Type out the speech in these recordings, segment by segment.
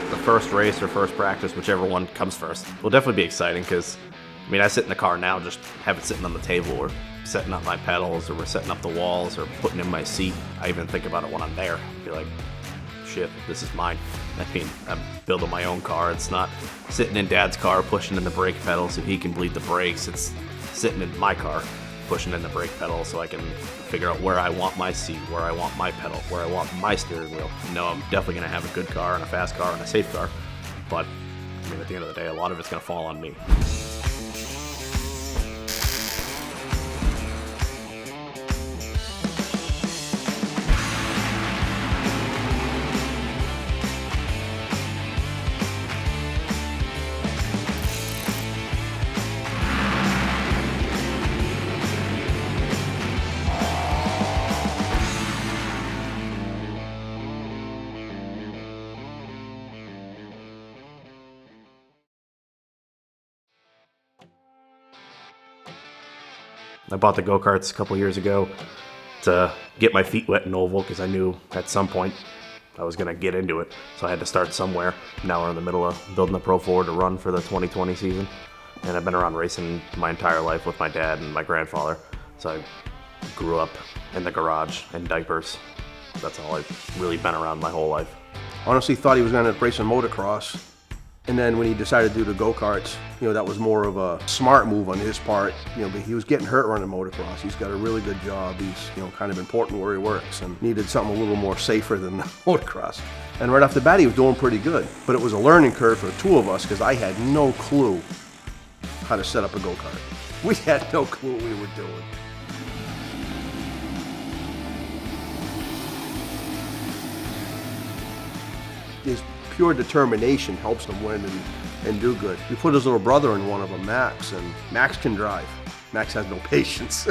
the first race or first practice, whichever one comes first, will definitely be exciting because, I mean, I sit in the car now, just have it sitting on the table or setting up my pedals, or we're setting up the walls or putting in my seat. I even think about it when I'm there. Be like, shit, this is mine. I mean, I'm building my own car. It's not sitting in Dad's car pushing in the brake pedal so he can bleed the brakes. It's sitting in my car pushing in the brake pedal so I can figure out where I want my seat, where I want my pedal, where I want my steering wheel. No, I'm definitely going to have a good car and a fast car and a safe car, but I mean, at the end of the day, a lot of it's going to fall on me. I bought the go-karts a couple years ago to get my feet wet in oval because I knew at some point I was going to get into it. So I had to start somewhere. Now we're in the middle of building a Pro4 to run for the 2020 season. And I've been around racing my entire life with my dad and my grandfather. So I grew up in the garage in diapers. That's all I've really been around my whole life. Honestly thought he was going to race in motocross. And then when he decided to do the go-karts, that was more of a smart move on his part. But he was getting hurt running motocross. He's got a really good job. He's, kind of important where he works and needed something a little more safer than motocross. And right off the bat, he was doing pretty good. But it was a learning curve for the two of us because I had no clue how to set up a go-kart. We had no clue what we were doing. His pure determination helps him win and do good. We put his little brother in one of them, Max, and Max can drive. Max has no patience.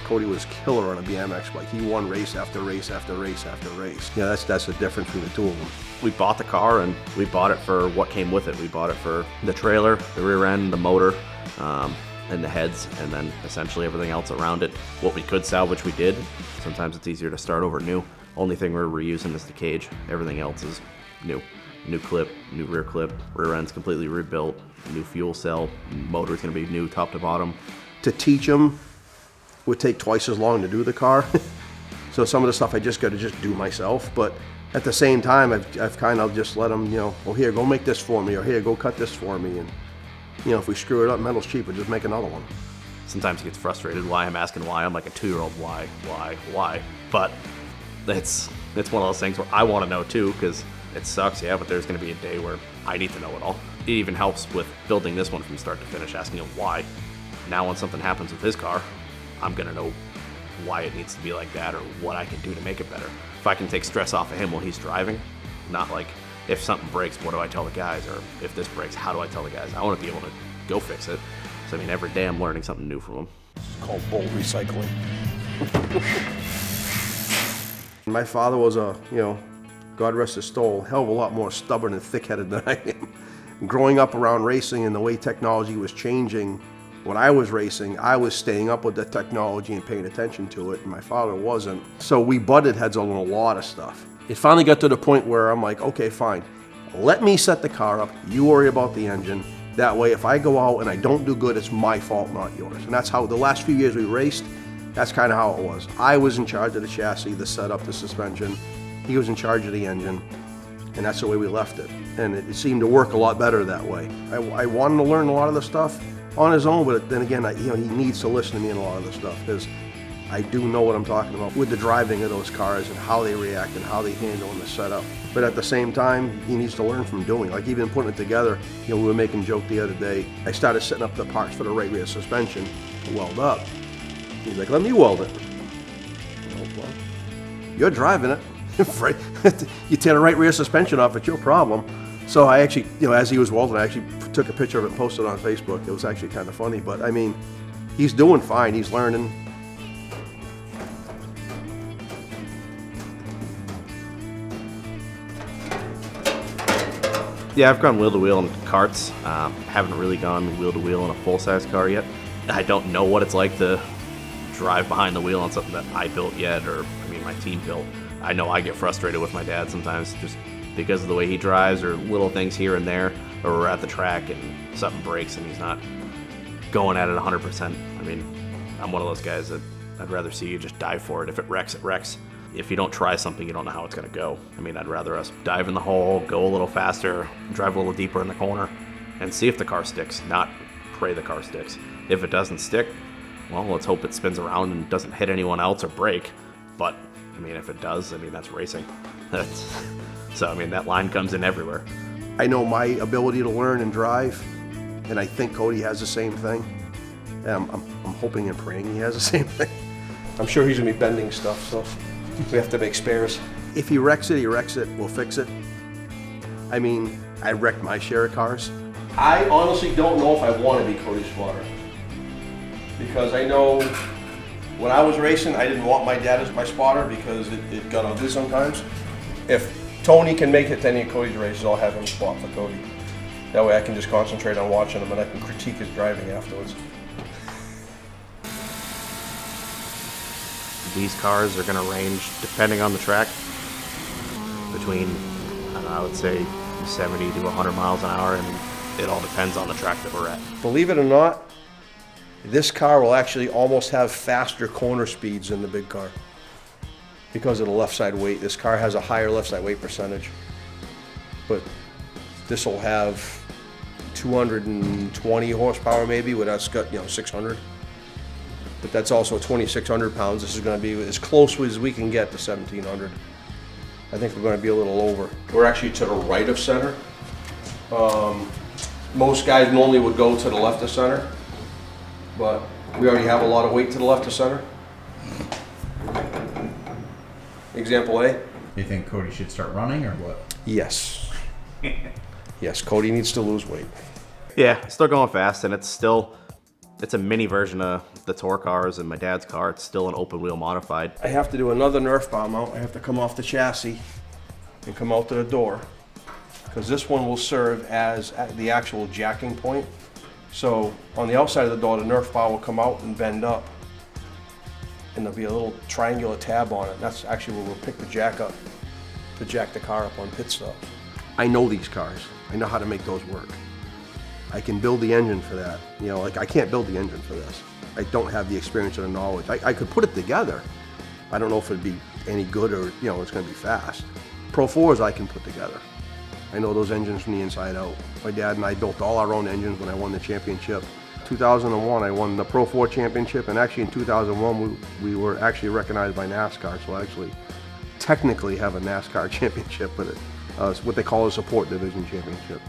Cody was killer on a BMX bike. He won race after race after race after race. That's the difference between the two of them. We bought the car and we bought it for what came with it. We bought it for the trailer, the rear end, the motor, and the heads, and then essentially everything else around it. What we could salvage, we did. Sometimes it's easier to start over new. Only thing we're reusing is the cage. Everything else is new. New clip, new rear end's completely rebuilt, new fuel cell, motor's gonna be new top to bottom. To teach him would take twice as long to do the car. So some of the stuff I just got to do myself, but at the same time, I've kind of just let him, well, here, go make this for me, or here, go cut this for me, and if we screw it up, metal's cheap, we'll just make another one. Sometimes he gets frustrated why I'm asking why. I'm like a 2-year-old, why? But it's one of those things where I want to know too, because it sucks, yeah, but there's going to be a day where I need to know it all. It even helps with building this one from start to finish, asking him why. Now when something happens with his car, I'm going to know why it needs to be like that or what I can do to make it better. If I can take stress off of him while he's driving, not like if something breaks, what do I tell the guys? Or if this breaks, how do I tell the guys? I want to be able to go fix it. So I mean, every day I'm learning something new from him. It's called bolt recycling. My father was God rest his soul, hell of a lot more stubborn and thick-headed than I am. Growing up around racing and the way technology was changing, when I was racing, I was staying up with the technology and paying attention to it, and my father wasn't. So we butted heads on a lot of stuff. It finally got to the point where I'm like, okay, fine. Let me set the car up, you worry about the engine. That way, if I go out and I don't do good, it's my fault, not yours. And that's how the last few years we raced, that's kind of how it was. I was in charge of the chassis, the setup, the suspension. He was in charge of the engine, and that's the way we left it. And it seemed to work a lot better that way. I wanted to learn a lot of the stuff on his own, but then again, he needs to listen to me in a lot of the stuff because I do know what I'm talking about with the driving of those cars and how they react and how they handle in the setup. But at the same time, he needs to learn from doing. Like even putting it together, we were making a joke the other day. I started setting up the parts for the right rear suspension to weld up. He's like, let me weld it. Well, you're driving it. You tear the right rear suspension off, it's your problem. So I actually, as he was welding, I actually took a picture of it and posted it on Facebook. It was actually kind of funny, but I mean, he's doing fine, he's learning. Yeah, I've gone wheel to wheel in karts. Haven't really gone wheel to wheel in a full-size car yet. I don't know what it's like to drive behind the wheel on something that I built yet, or my team built. I know I get frustrated with my dad sometimes, just because of the way he drives or little things here and there, or we're at the track and something breaks and he's not going at it 100%. I mean, I'm one of those guys that I'd rather see you just dive for it. If it wrecks, it wrecks. If you don't try something, you don't know how it's going to go. I mean, I'd rather us dive in the hole, go a little faster, drive a little deeper in the corner, and see if the car sticks, not pray the car sticks. If it doesn't stick, well, let's hope it spins around and doesn't hit anyone else or break. But, I mean, if it does, I mean, that's racing. So, I mean, that line comes in everywhere. I know my ability to learn and drive, and I think Cody has the same thing. And I'm hoping and praying he has the same thing. I'm sure he's gonna be bending stuff, so we have to make spares. If he wrecks it, he wrecks it. We'll fix it. I mean, I wrecked my share of cars. I honestly don't know if I want to be Cody's spotter. Because I know when I was racing, I didn't want my dad as my spotter because it got ugly sometimes. If Tony can make it to any of Cody's races, I'll have him spot for Cody. That way I can just concentrate on watching him and I can critique his driving afterwards. These cars are going to range, depending on the track, between, I don't know, I would say 70 to 100 miles an hour, and it all depends on the track that we're at. Believe it or not, this car will actually almost have faster corner speeds than the big car. Because of the left side weight. This car has a higher left side weight percentage. But this will have 220 horsepower maybe, with us got 600. But that's also 2,600 pounds. This is going to be as close as we can get to 1,700. I think we're going to be a little over. We're actually to the right of center. Most guys normally would go to the left of center, but we already have a lot of weight to the left of center. Example A. You think Cody should start running or what? Yes. Yes, Cody needs to lose weight. Yeah, still going fast, and it's a mini version of the tour cars and my dad's car. It's still an open wheel modified. I have to do another Nerf bar mount. I have to come off the chassis and come out to the door, because this one will serve as the actual jacking point. So on the outside of the door, the Nerf bar will come out and bend up, and there'll be a little triangular tab on it. That's actually where we'll pick the jack up to jack the car up on pit stop. I know these cars. I know how to make those work. I can build the engine for that. Like I can't build the engine for this. I don't have the experience or the knowledge. I could put it together. I don't know if it'd be any good or, it's gonna be fast. Pro4s I can put together. I know those engines from the inside out. My dad and I built all our own engines when I won the championship. 2001, I won the Pro4 championship, and actually in 2001, we were actually recognized by NASCAR, so I actually technically have a NASCAR championship, but it's what they call a support division championship.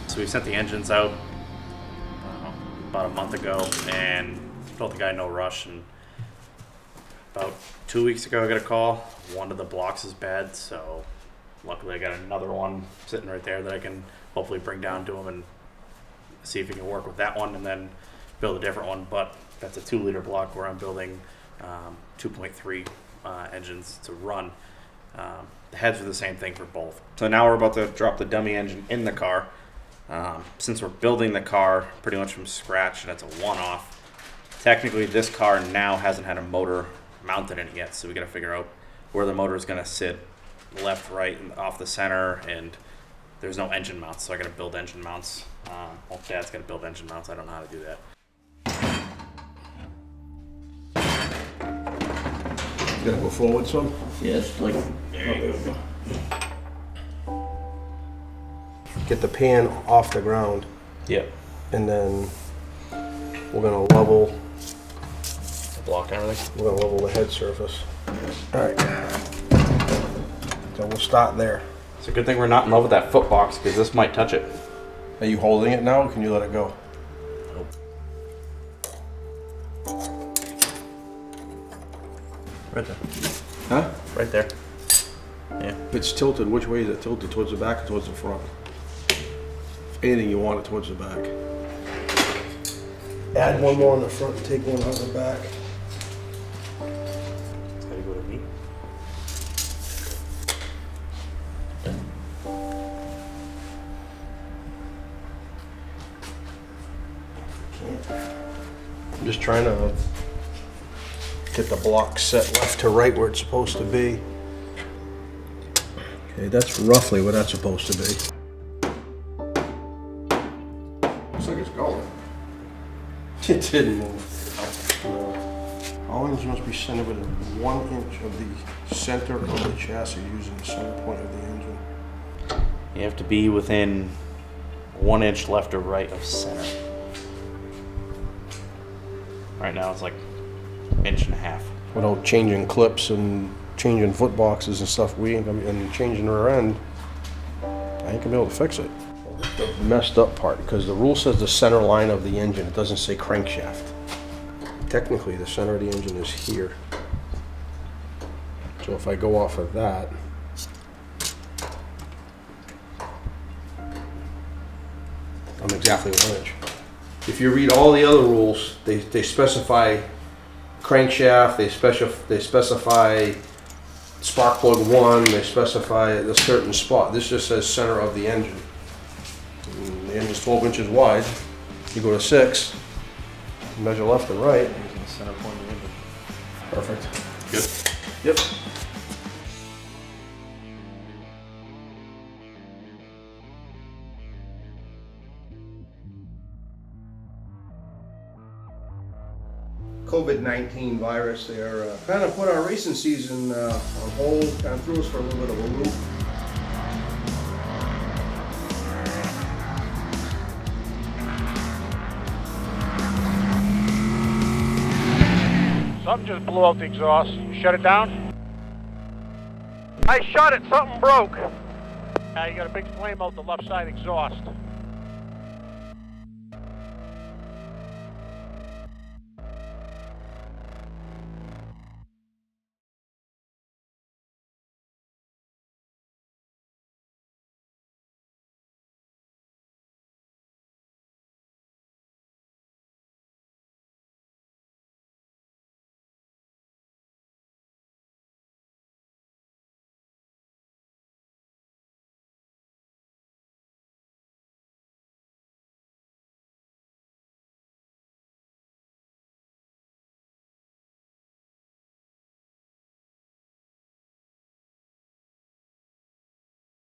So we sent the engines out about a month ago and told the guy no rush, and about 2 weeks ago I got a call. One of the blocks is bad, so luckily I got another one sitting right there that I can hopefully bring down to him and see if he can work with that one and then build a different one. But that's a 2-liter block where I'm building 2.3 engines to run. The heads are the same thing for both. So now we're about to drop the dummy engine in the car. Since we're building the car pretty much from scratch and it's a one-off, technically this car now hasn't had a motor mounted in it yet, so we got to figure out where the motor is going to sit, left, right, and off the center, and there's no engine mounts, so I got to build engine mounts. Well, Dad's got to build engine mounts. I don't know how to do that. You gotta go forward some? Yes, there you go. Get the pan off the ground, Yep. and then we're gonna level. Block and everything. We're gonna level the head surface. All right. So we'll start there. It's a good thing we're not in love with that foot box because this might touch it. Are you holding it now, or can you let it go? Right there. Huh? Right there. Yeah. If it's tilted, which way is it tilted? Towards the back or towards the front? If anything, you want it towards the back. Add one more on the front and take one out the back. It's got to go to me. I'm just trying to get the block set left to right where it's supposed to be. Okay, that's roughly where that's supposed to be. Looks like it's going. It didn't move. All engines must be centered within 1 inch of the center of the chassis using the center point of the engine. You have to be within 1 inch left or right of center. Right now it's like 1.5 inches. Without changing clips and changing foot boxes and stuff, and changing rear end, I ain't gonna be able to fix it. The messed up part, because the rule says the center line of the engine, it doesn't say crankshaft. Technically, the center of the engine is here. So if I go off of that, I'm exactly 1 inch. If you read all the other rules, they specify crankshaft, they specify spark plug 1, they specify a certain spot. This just says center of the engine. And the engine's 12 inches wide. You go to 6, measure left and right. Using the center point of the engine. Perfect. Good. Yep. COVID-19 virus, they're kind of put our racing season on hold, kind of threw us for a little bit of a loop. Something just blew out the exhaust. You shut it down? I shut it. Something broke. You got a big flame out the left side exhaust.